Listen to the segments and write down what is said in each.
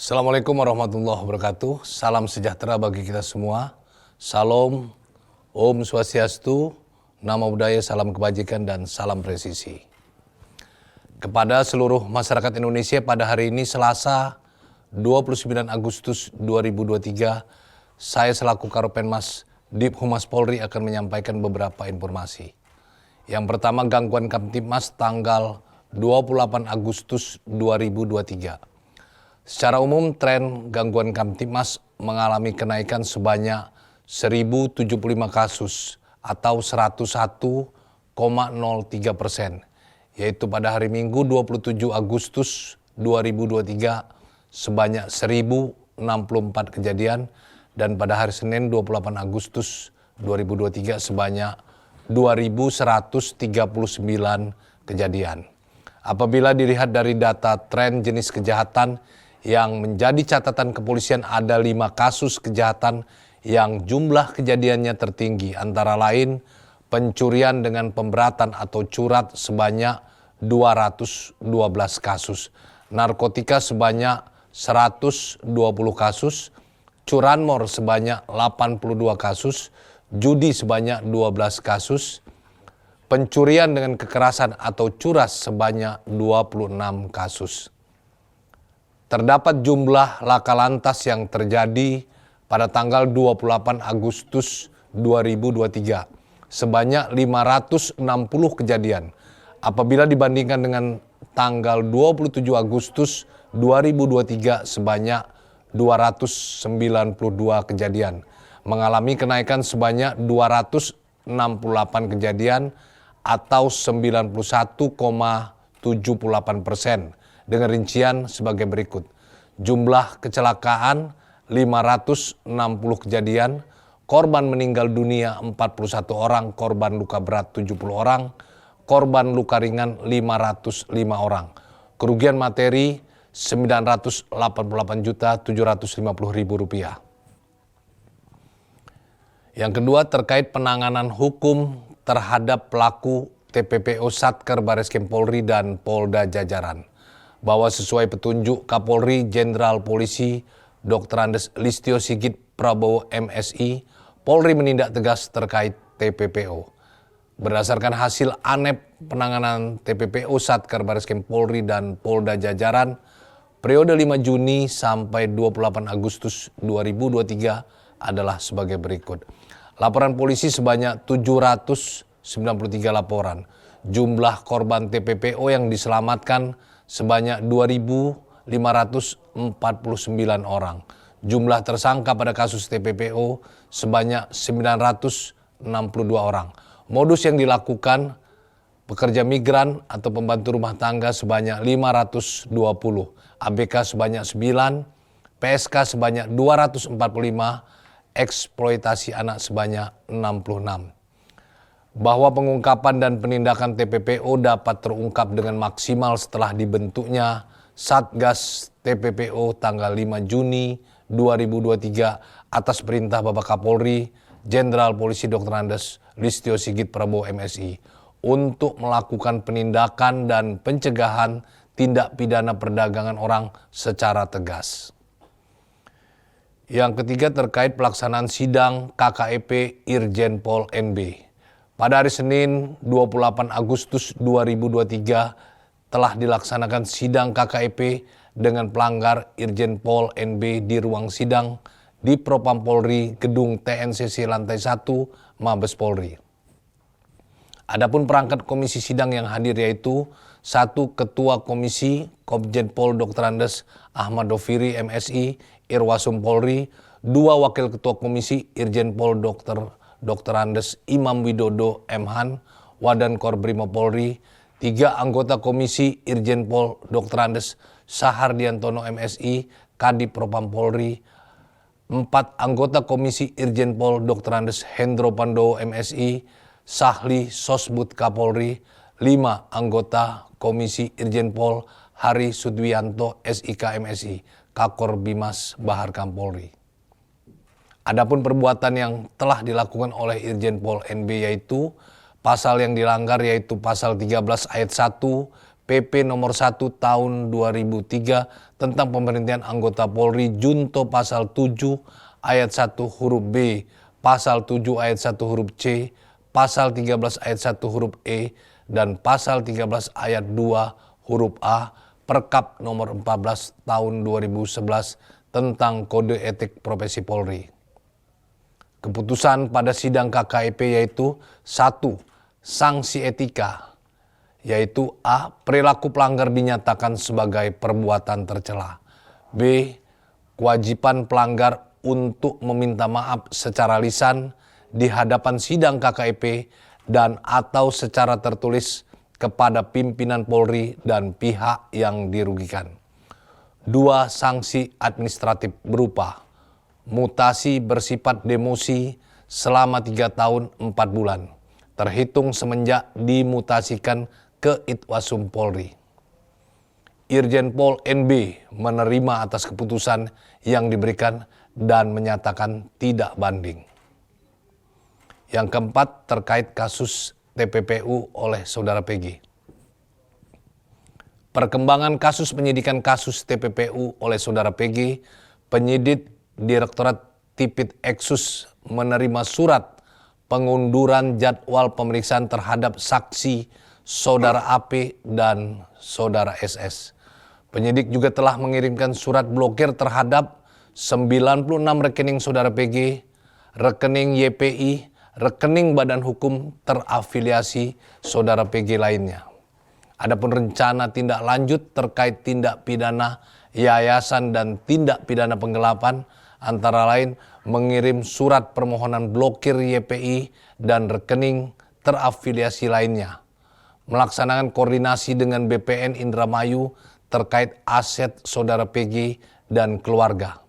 Assalamualaikum warahmatullahi wabarakatuh. Salam sejahtera bagi kita semua. Salam, Om Swastiastu, Namo Buddhaya, salam kebajikan dan salam presisi. Kepada seluruh masyarakat Indonesia pada hari ini Selasa 29 Agustus 2023, saya selaku Karopenmas Dip Humas Polri akan menyampaikan beberapa informasi. Yang pertama, gangguan Kamtibmas tanggal 28 Agustus 2023. Secara umum, tren gangguan Kamtibmas mengalami kenaikan sebanyak 1.075 kasus atau 101,03%, yaitu pada hari Minggu 27 Agustus 2023 sebanyak 1.064 kejadian dan pada hari Senin 28 Agustus 2023 sebanyak 2.139 kejadian. Apabila dilihat dari data tren jenis kejahatan yang menjadi catatan kepolisian, ada 5 kasus kejahatan yang jumlah kejadiannya tertinggi, antara lain pencurian dengan pemberatan atau curat sebanyak 212 kasus, narkotika sebanyak 120 kasus, curanmor sebanyak 82 kasus, judi sebanyak 12 kasus, pencurian dengan kekerasan atau curas sebanyak 26 kasus. Terdapat jumlah laka lantas yang terjadi pada tanggal 28 Agustus 2023 sebanyak 560 kejadian. Apabila dibandingkan dengan tanggal 27 Agustus 2023 sebanyak 292 kejadian, mengalami kenaikan sebanyak 268 kejadian atau 91,78%. Dengan rincian sebagai berikut: jumlah kecelakaan 560 kejadian, korban meninggal dunia 41 orang, korban luka berat 70 orang, korban luka ringan 505 orang, kerugian materi Rp988.750.000. Yang kedua, terkait penanganan hukum terhadap pelaku TPPO Satker Bareskrim Polri dan Polda jajaran, bahwa sesuai petunjuk Kapolri Jenderal Polisi Dr. Andes Listio Sigit Prabowo MSI, Polri menindak tegas terkait TPPO. Berdasarkan hasil ANEP penanganan TPPO Satker Bareskrim Polri dan Polda jajaran periode 5 Juni sampai 28 Agustus 2023 adalah sebagai berikut. Laporan polisi sebanyak 793 laporan. Jumlah korban TPPO yang diselamatkan sebanyak 2.549 orang. Jumlah tersangka pada kasus TPPO sebanyak 962 orang. Modus yang dilakukan: pekerja migran atau pembantu rumah tangga sebanyak 520, ABK sebanyak 9, PSK sebanyak 245, eksploitasi anak sebanyak 66. Bahwa pengungkapan dan penindakan TPPO dapat terungkap dengan maksimal setelah dibentuknya Satgas TPPO tanggal 5 Juni 2023 atas perintah Bapak Kapolri Jenderal Polisi Dr. Andes Listio Sigit Prabowo MSI untuk melakukan penindakan dan pencegahan tindak pidana perdagangan orang secara tegas. Yang ketiga, terkait pelaksanaan sidang KKEP Irjen Pol NB. Pada hari Senin 28 Agustus 2023 telah dilaksanakan sidang KKEP dengan pelanggar Irjen Pol NB di ruang sidang di Propam Polri, Gedung TNCC lantai 1, Mabes Polri. Adapun perangkat komisi sidang yang hadir yaitu 1. Ketua Komisi Komjen Pol Dr. Andes Ahmad Doviri MSI Irwasum Polri, 2. Wakil Ketua Komisi Irjen Pol Dr. Andes Imam Widodo M.Han, Wadankor Brimo Polri, 3. Anggota Komisi Irjen Pol Dr. Andes Sahardiantono MSI, Kadip Propam Polri, 4. Anggota Komisi Irjen Pol Dr. Andes Hendro Pandowo MSI, Sahli Sosbud Kapolri, 5. Anggota Komisi Irjen Pol Hari Sudwianto SIK MSI, Kakor Bimas Bahar Kampolri. Adapun perbuatan yang telah dilakukan oleh Irjen Pol NB yaitu pasal yang dilanggar yaitu pasal 13 ayat 1 PP nomor 1 tahun 2003 tentang pemberhentian anggota Polri junto pasal 7 ayat 1 huruf B, pasal 7 ayat 1 huruf C, pasal 13 ayat 1 huruf E, dan pasal 13 ayat 2 huruf A Perkap nomor 14 tahun 2011 tentang Kode Etik Profesi Polri. Keputusan pada sidang KKEP yaitu 1. Sanksi etika, yaitu A. Perilaku pelanggar dinyatakan sebagai perbuatan tercela. B. Kewajiban pelanggar untuk meminta maaf secara lisan di hadapan sidang KKEP dan atau secara tertulis kepada pimpinan Polri dan pihak yang dirugikan. 2. Sanksi administratif berupa mutasi bersifat demosi selama 3 tahun 4 bulan, terhitung semenjak dimutasikan ke Itwasum Polri. Irjen Pol NB menerima atas keputusan yang diberikan dan menyatakan tidak banding. Yang keempat, terkait kasus TPPU oleh Saudara PG. Perkembangan kasus penyidikan kasus TPPU oleh Saudara PG, penyidik Direktorat Tipit Eksus menerima surat pengunduran jadwal pemeriksaan terhadap saksi Saudara AP dan Saudara SS. Penyidik juga telah mengirimkan surat blokir terhadap 96 rekening Saudara PG, rekening YPI, rekening badan hukum terafiliasi Saudara PG lainnya. Adapun rencana tindak lanjut terkait tindak pidana yayasan dan tindak pidana penggelapan antara lain mengirim surat permohonan blokir YPI dan rekening terafiliasi lainnya, melaksanakan koordinasi dengan BPN Indramayu terkait aset Saudara PG dan keluarga,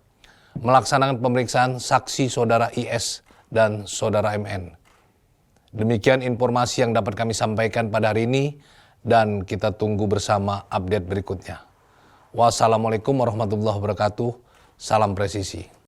melaksanakan pemeriksaan saksi Saudara IS dan Saudara MN. Demikian informasi yang dapat kami sampaikan pada hari ini dan kita tunggu bersama update berikutnya. Wassalamualaikum warahmatullahi wabarakatuh. Salam presisi.